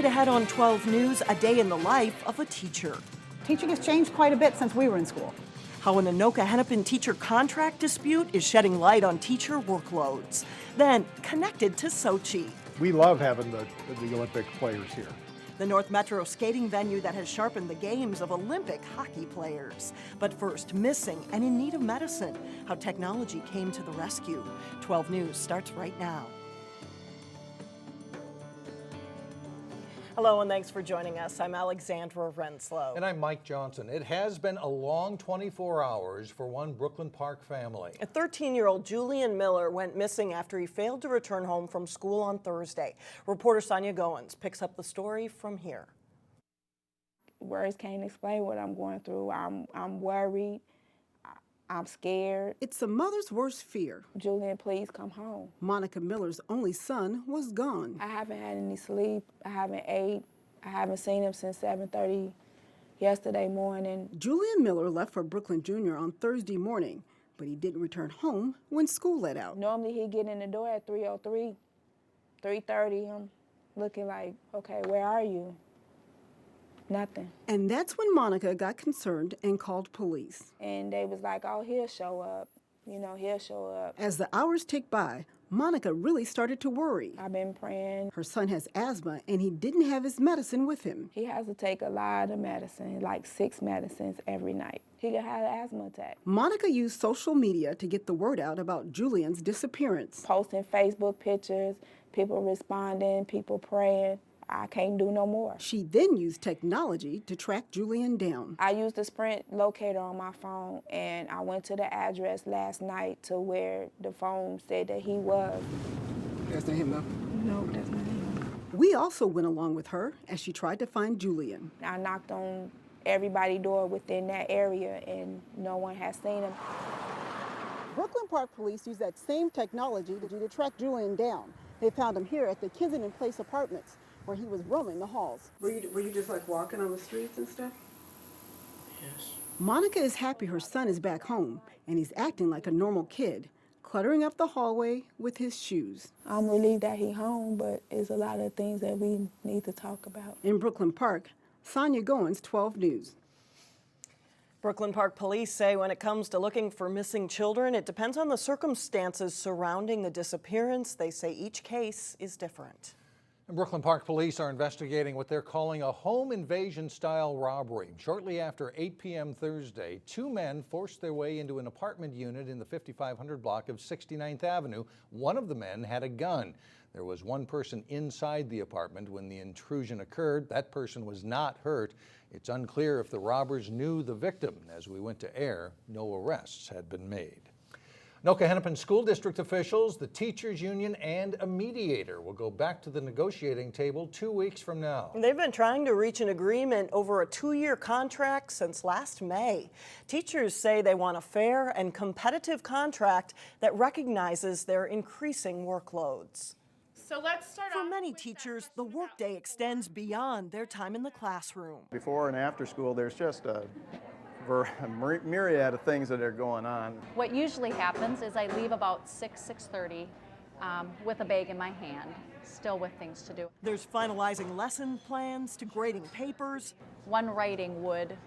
Straight ahead on 12 News, a day in the life of a teacher. Teaching has changed quite a bit since we were in school. How an Anoka-Hennepin teacher contract dispute is shedding light on teacher workloads. Then, connected to Sochi. We love having the Olympic players here. The North Metro skating venue that has sharpened the games of Olympic hockey players. But first, missing and in need of medicine. How technology came to the rescue. 12 News starts right now. Hello and thanks for joining us. I'm Alexandra Renslow. And I'm Mike Johnson. It has been a long 24 hours for one Brooklyn Park family. A 13-year-old Julian Miller went missing after he failed to return home from school on Thursday. Reporter Sonia Goins picks up the story from here. Words can't explain what I'm going through. I'm worried. I'm scared. It's a mother's worst fear. Julian, please come home. Monica Miller's only son was gone. I haven't had any sleep. I haven't ate. I haven't seen him since 7:30 yesterday morning. Julian Miller left for Brooklyn Junior on Thursday morning, but he didn't return home when school let out. Normally he'd get in the door at 3:03, 3:30. I'm looking like, okay, where are you? Nothing. And that's when Monica got concerned and called police. And they was like, oh, he'll show up. You know, he'll show up. As the hours ticked by, Monica really started to worry. I've been praying. Her son has asthma and he didn't have his medicine with him. He has to take a lot of medicine, like 6 medicines every night. He could have an asthma attack. Monica used social media to get the word out about Julian's disappearance. Posting Facebook pictures, people responding, people praying. I can't do no more. She then used technology to track Julian down. I used the Sprint locator on my phone, and I went to the address last night to where the phone said that he was. That's not him, though? No, that's not him. We also went along with her as she tried to find Julian. I knocked on everybody's door within that area, and no one has seen him. Brooklyn Park Police used that same technology to track Julian down. They found him here at the Kensington Place Apartments, where he was roaming the halls. Were you just like walking on the streets and stuff? Yes. Monica is happy her son is back home, and he's acting like a normal kid, cluttering up the hallway with his shoes. I'm relieved that he's home, but there's a lot of things that we need to talk about. In Brooklyn Park, Sonia Goins, 12 News. Brooklyn Park Police say when it comes to looking for missing children, it depends on the circumstances surrounding the disappearance. They say each case is different. And Brooklyn Park Police are investigating what they're calling a home invasion-style robbery. Shortly after 8 p.m. Thursday, 2 men forced their way into an apartment unit in the 5500 block of 69th Avenue. One of the men had a gun. There was one person inside the apartment when the intrusion occurred. That person was not hurt. It's unclear if the robbers knew the victim. As we went to air, no arrests had been made. Anoka-Hennepin School District officials, the teachers union, and a mediator will go back to the negotiating table 2 weeks from now. They've been trying to reach an agreement over a 2-year contract since last May. Teachers say they want a fair and competitive contract that recognizes their increasing workloads. So let's start For many teachers, the workday extends beyond their time in the classroom. Before and after school, there's just a myriad of things that are going on. What usually happens is I leave about 6:30 with a bag in my hand, still with things to do. There's finalizing lesson plans to grading papers. One writing would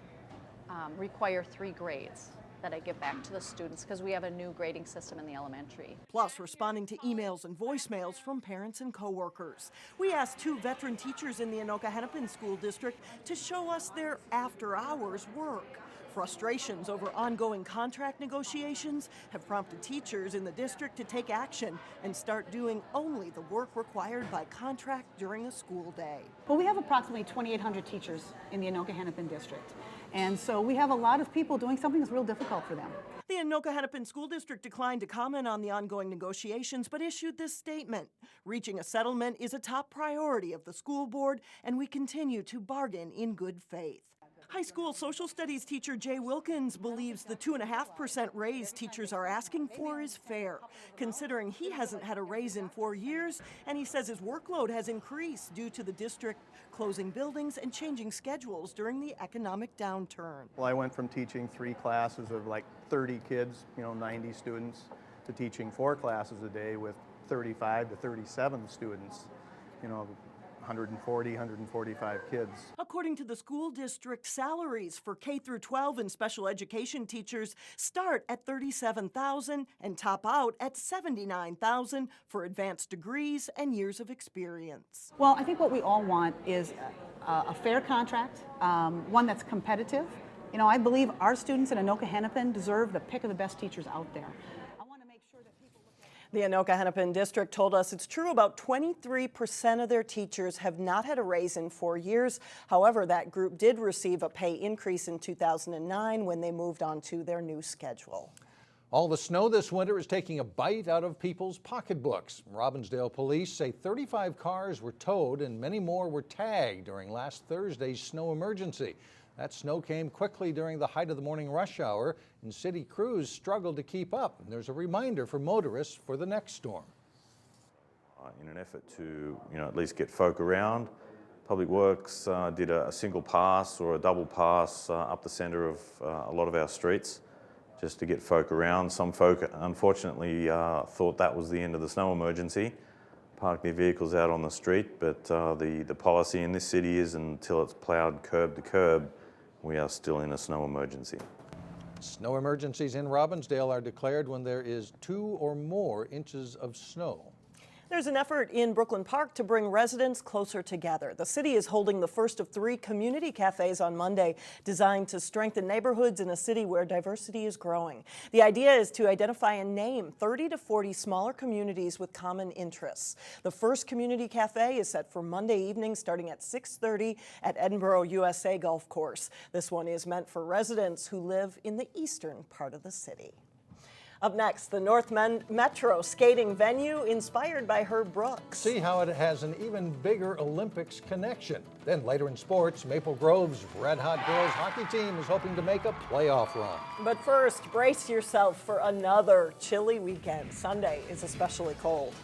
require 3 grades that I give back to the students because we have a new grading system in the elementary. Plus responding to emails and voicemails from parents and coworkers. We asked 2 veteran teachers in the Anoka-Hennepin School District to show us their after-hours work. Frustrations over ongoing contract negotiations have prompted teachers in the district to take action and start doing only the work required by contract during a school day. Well, we have approximately 2,800 teachers in the Anoka-Hennepin district. And so we have a lot of people doing something that's real difficult for them. The Anoka-Hennepin School District declined to comment on the ongoing negotiations, but issued this statement. Reaching a settlement is a top priority of the school board, and we continue to bargain in good faith. High school social studies teacher Jay Wilkins believes the 2.5% raise teachers are asking for is fair, considering he hasn't had a raise in 4 years, and he says his workload has increased due to the district closing buildings and changing schedules during the economic downturn. Well, I went from teaching 3 classes of like 30 kids, 90 students, to teaching 4 classes a day with 35 to 37 students. 140, 145 kids. According to the school district, salaries for K through 12 and special education teachers start at $37,000 and top out at $79,000 for advanced degrees and years of experience. Well, I think what we all want is a fair contract, one that's competitive. You know, I believe our students in Anoka-Hennepin deserve the pick of the best teachers out there. I want to make sure that people look at The Anoka-Hennepin district told us it's true about 23% of their teachers have not had a raise in 4 years. However, that group did receive a pay increase in 2009 when they moved on to their new schedule. All the snow this winter is taking a bite out of people's pocketbooks. Robbinsdale police say 35 cars were towed and many more were tagged during last Thursday's snow emergency. That snow came quickly during the height of the morning rush hour, and city crews struggled to keep up. And there's a reminder for motorists for the next storm. In an effort to, at least get folk around, Public Works did a single pass or a double pass up the centre of a lot of our streets, just to get folk around. Some folk, unfortunately, thought that was the end of the snow emergency, parked their vehicles out on the street, but the policy in this city is until it's ploughed curb to curb, we are still in a snow emergency. Snow emergencies in Robbinsdale are declared when there is 2 or more inches of snow. There's an effort in Brooklyn Park to bring residents closer together. The city is holding the first of 3 community cafes on Monday, designed to strengthen neighborhoods in a city where diversity is growing. The idea is to identify and name 30 to 40 smaller communities with common interests. The first community cafe is set for Monday evening starting at 6:30 at Edinburgh USA Golf Course. This one is meant for residents who live in the eastern part of the city. Up next, the North Metro skating venue inspired by Herb Brooks. See how it has an even bigger Olympics connection. Then later in sports, Maple Grove's Red Hot girls hockey team is hoping to make a playoff run. But first, brace yourself for another chilly weekend. Sunday is especially cold.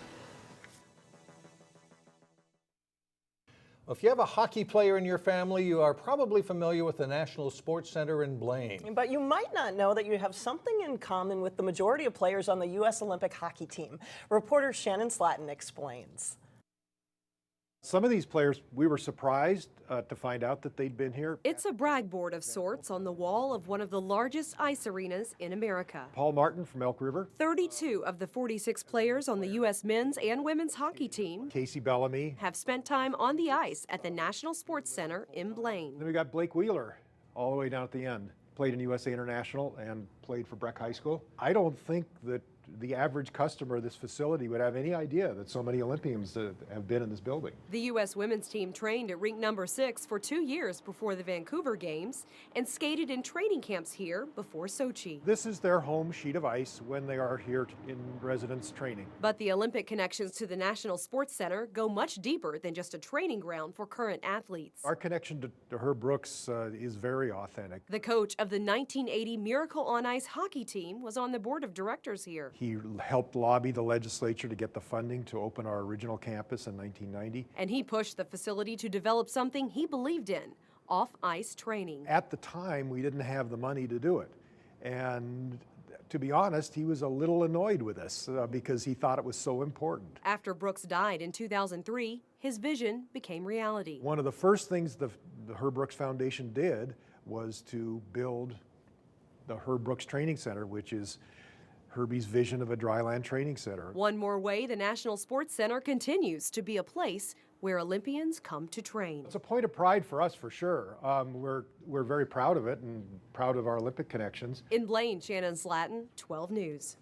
If you have a hockey player in your family, you are probably familiar with the National Sports Center in Blaine. But you might not know that you have something in common with the majority of players on the U.S. Olympic hockey team. Reporter Shannon Slatton explains. Some of these players, we were surprised to find out that they'd been here. It's a brag board of sorts on the wall of one of the largest ice arenas in America. Paul Martin from Elk River. 32 of the 46 players on the U.S. men's and women's hockey team, Casey Bellamy, have spent time on the ice at the National Sports Center in Blaine. Then we got Blake Wheeler all the way down at the end. Played in USA International and played for Breck High School. I don't think that the average customer of this facility would have any idea that so many Olympians have been in this building. The U.S. women's team trained at rink number 6 for 2 years before the Vancouver Games and skated in training camps here before Sochi. This is their home sheet of ice when they are here in residence training. But the Olympic connections to the National Sports Center go much deeper than just a training ground for current athletes. Our connection to Herb Brooks is very authentic. The coach of the 1980 Miracle on Ice hockey team was on the board of directors here. He helped lobby the legislature to get the funding to open our original campus in 1990. And he pushed the facility to develop something he believed in, off-ice training. At the time, we didn't have the money to do it. And to be honest, he was a little annoyed with us because he thought it was so important. After Brooks died in 2003, his vision became reality. One of the first things the Herb Brooks Foundation did was to build the Herb Brooks Training Center, which is Herbie's vision of a dryland training center. One more way the National Sports Center continues to be a place where Olympians come to train. It's a point of pride for us, for sure. We're very proud of it and proud of our Olympic connections. In Blaine, Shannon Slatton, 12 News.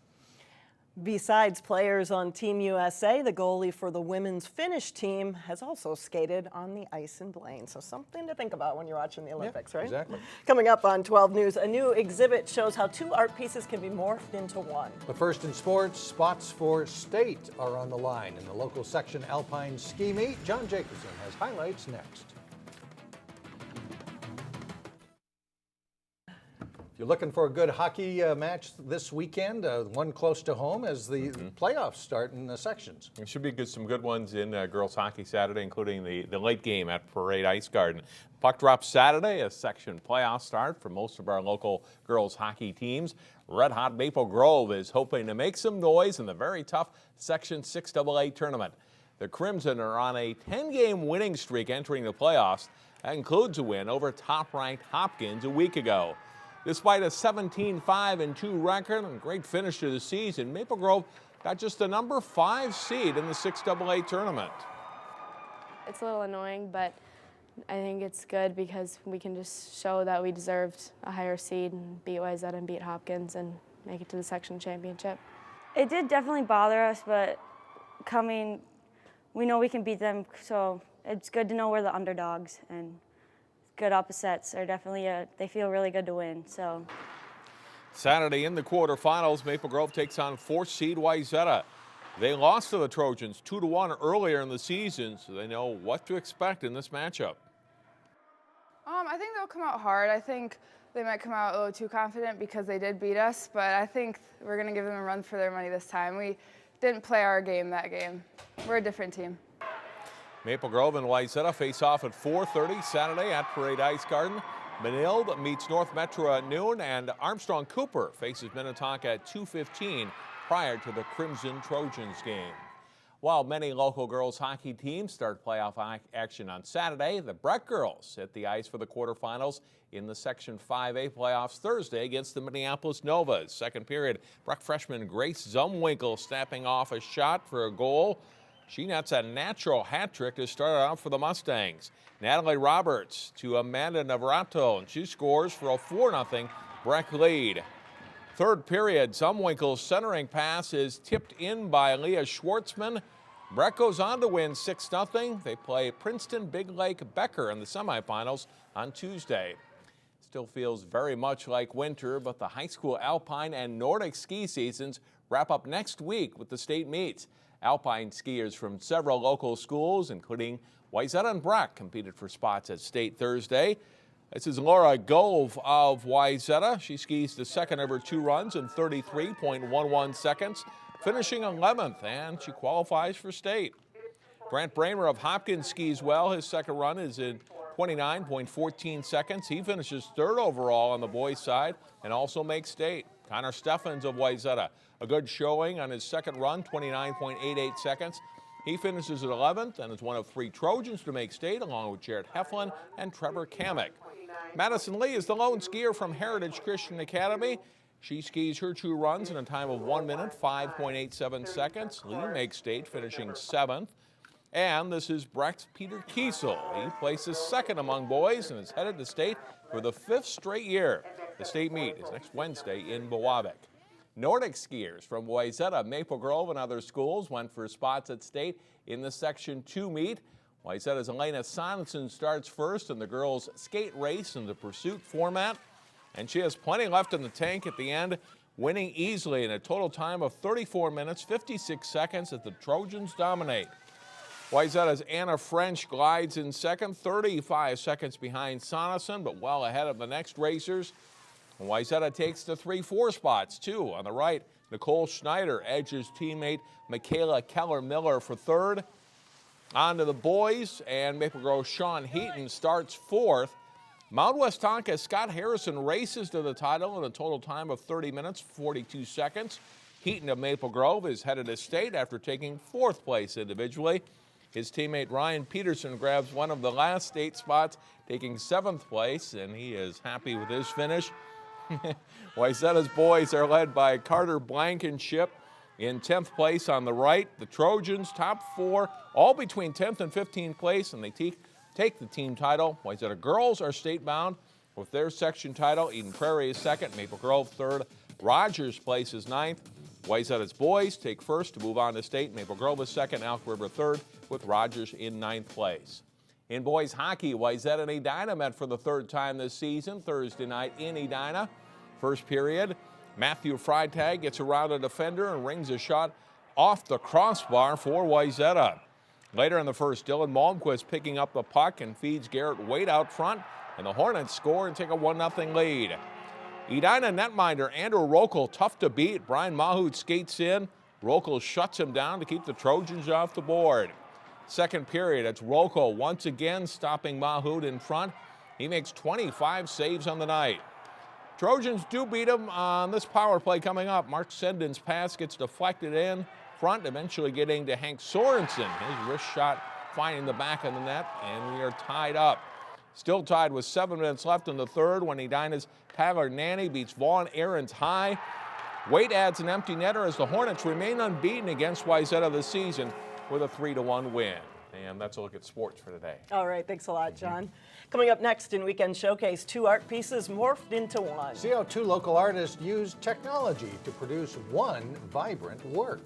Besides players on Team USA, the goalie for the women's Finnish team has also skated on the ice in Blaine. So something to think about when you're watching the Olympics, right? Exactly. Coming up on 12 News, a new exhibit shows how 2 art pieces can be morphed into one. But first in sports, spots for state are on the line in the local section Alpine ski meet. John Jacobson has highlights next. You're looking for a good hockey match this weekend, one close to home as the playoffs start in the sections. There should be some good ones in girls hockey Saturday, including the late game at Parade Ice Garden. Puck drop Saturday, a section playoff start for most of our local girls hockey teams. Red Hot Maple Grove is hoping to make some noise in the very tough Section 6AA tournament. The Crimson are on a 10-game winning streak entering the playoffs. That includes a win over top-ranked Hopkins a week ago. Despite a 17-5-2 record and great finish to the season, Maple Grove got just the number 5 seed in the 6AA tournament. It's a little annoying, but I think it's good because we can just show that we deserved a higher seed and beat Wayzata and beat Hopkins and make it to the section championship. It did definitely bother us, but we know we can beat them, so it's good to know we're the underdogs, and good opposites are definitely, they feel really good to win. So Saturday in the quarterfinals, Maple Grove takes on 4th seed Wayzata. They lost to the Trojans 2-1 earlier in the season, so they know what to expect in this matchup. I think they'll come out hard. I think they might come out a little too confident because they did beat us, but I think we're going to give them a run for their money this time. We didn't play our game that game. We're a different team. Maple Grove and Wayzata face off at 4:30 Saturday at Parade Ice Garden. Benilde meets North Metro at noon, and Armstrong Cooper faces Minnetonka at 2:15 prior to the Crimson Trojans game. While many local girls hockey teams start playoff action on Saturday, the Breck girls hit the ice for the quarterfinals in the Section 5A playoffs Thursday against the Minneapolis Novas. Second period, Breck freshman Grace Zumwinkle snapping off a shot for a goal. She nets a natural hat trick to start out for the Mustangs. Natalie Roberts to Amanda Navrato, and she scores for a 4-0 Breck lead. Third period, Zumwinkle's centering pass is tipped in by Leah Schwartzman. Breck goes on to win 6-0. They play Princeton Big Lake Becker in the semifinals on Tuesday. Still feels very much like winter, but the high school Alpine and Nordic ski seasons wrap up next week with the state meets. Alpine skiers from several local schools, including Wayzata and Breck, competed for spots at state Thursday. This is Laura Gove of Wayzata. She skis the second of her 2 runs in 33.11 seconds, finishing 11th, and she qualifies for state. Grant Bramer of Hopkins skis well. His second run is in 29.14 seconds. He finishes 3rd overall on the boys' side and also makes state. Connor Steffens of Wayzata, a good showing on his second run, 29.88 seconds. He finishes at 11th and is one of 3 Trojans to make state, along with Jared Heflin and Trevor Kamek. Madison Lee is the lone skier from Heritage Christian Academy. She skis her 2 runs in a time of 1 minute, 5.87 seconds. Lee makes state, finishing 7th. And this is Breck's Peter Kiesel. He places 2nd among boys and is headed to state for the 5th straight year. The state meet is next Wednesday in Bowabic. Nordic skiers from Wayzata, Maple Grove, and other schools went for spots at state in the Section 2 meet. Wayzata's Elena Sonenson starts first in the girls' skate race in the pursuit format. And she has plenty left in the tank at the end, winning easily in a total time of 34 minutes, 56 seconds as the Trojans dominate. Wayzata's Anna French glides in second, 35 seconds behind Sonneson, but well ahead of the next racers. And Wayzata takes the 3-4 spots, too. On the right, Nicole Schneider edges teammate Michaela Keller-Miller for 3rd. On to the boys, and Maple Grove Sean Heaton starts 4th. Mount Westonka Scott Harrison races to the title in a total time of 30 minutes, 42 seconds. Heaton of Maple Grove is headed to state after taking 4th place individually. His teammate Ryan Peterson grabs one of the last state spots, taking 7th place, and he is happy with his finish. Wayzata's boys are led by Carter Blankenship in 10th place on the right. The Trojans, top 4, all between 10th and 15th place, and they take the team title. Wayzata girls are state-bound with their section title. Eden Prairie is 2nd, Maple Grove 3rd, Rogers places 9th. Wayzata's boys take 1st to move on to state. Maple Grove is 2nd, Elk River 3rd, with Rogers in 9th place. In boys hockey, Wayzata and Edina met for the 3rd time this season, Thursday night in Edina. First period, Matthew Freitag gets around a defender and rings a shot off the crossbar for Wayzata. Later in the first, Dylan Malmquist picking up the puck and feeds Garrett Wade out front, and the Hornets score and take a 1-0 lead. Edina netminder Andrew Rokel, tough to beat. Brian Mahout skates in. Rokel shuts him down to keep the Trojans off the board. Second period, it's Rokel once again stopping Mahout in front. He makes 25 saves on the night. Trojans do beat him on this power play coming up. Mark Sendin's pass gets deflected in front, eventually getting to Hank Sorensen. His wrist shot finding the back of the net, and we are tied up. Still tied with 7 minutes left in the third when Edina's Pagliarnani beats Vaughn Aaron's high. Waite adds an empty netter as the Hornets remain unbeaten against Wayzata this season with a 3-1 win. And that's a look at sports for today. All right, thanks a lot, John. Coming up next in Weekend Showcase, 2 art pieces morphed into one. See how 2 local artists use technology to produce one vibrant work.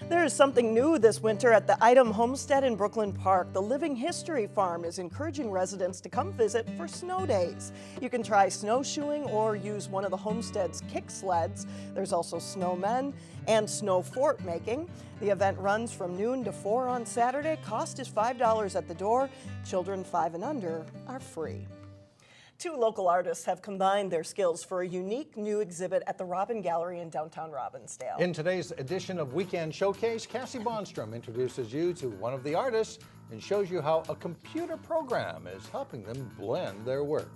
There is something new this winter at the Eidem Homestead in Brooklyn Park. The Living History Farm is encouraging residents to come visit for snow days. You can try snowshoeing or use one of the homestead's kick sleds. There's also snowmen and snow fort making. The event runs from noon to 4 on Saturday. Cost is $5 at the door. Children 5 and under are free. 2 local artists have combined their skills for a unique new exhibit at the Robin Gallery in downtown Robbinsdale. In today's edition of Weekend Showcase, Cassie Bonstrom introduces you to one of the artists and shows you how a computer program is helping them blend their work.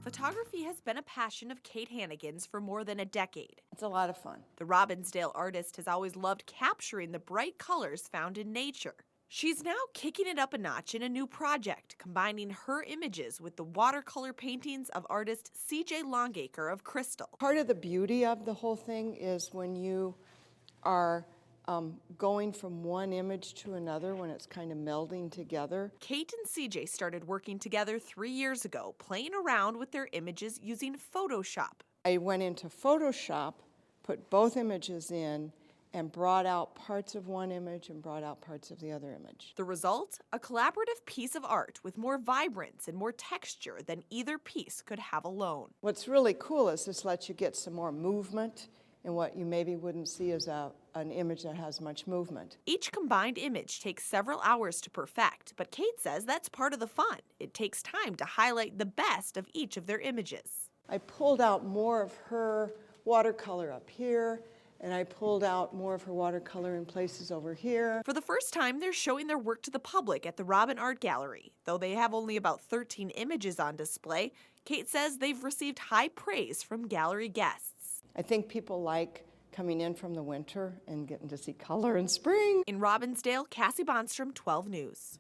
Photography has been a passion of Kate Hannigan's for more than a decade. It's a lot of fun. The Robbinsdale artist has always loved capturing the bright colors found in nature. She's now kicking it up a notch in a new project, combining her images with the watercolor paintings of artist C.J. Longacre of Crystal. Part of the beauty of the whole thing is when you are going from one image to another, when it's kind of melding together. Kate and C.J. started working together 3 years ago, playing around with their images using Photoshop. I went into Photoshop, put both images in, and brought out parts of one image and brought out parts of the other image. The result? A collaborative piece of art with more vibrance and more texture than either piece could have alone. What's really cool is this lets you get some more movement in what you maybe wouldn't see as an image that has much movement. Each combined image takes several hours to perfect, but Kate says that's part of the fun. It takes time to highlight the best of each of their images. I pulled out more of her watercolor up here, and I pulled out more of her watercolor in places over here. For the first time, they're showing their work to the public at the Robin Art Gallery. Though they have only about 13 images on display, Kate says they've received high praise from gallery guests. I think people like coming in from the winter and getting to see color in spring. In Robbinsdale, Cassie Bonstrom, 12 News.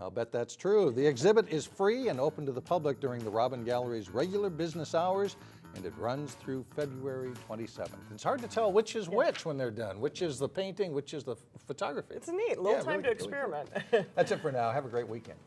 I'll bet that's true. The exhibit is free and open to the public during the Robin Gallery's regular business hours, and it runs through February 27th. It's hard to tell which is which when they're done. Which is the painting, which is the photography. It's neat. A little time to experiment. That's it for now. Have a great weekend.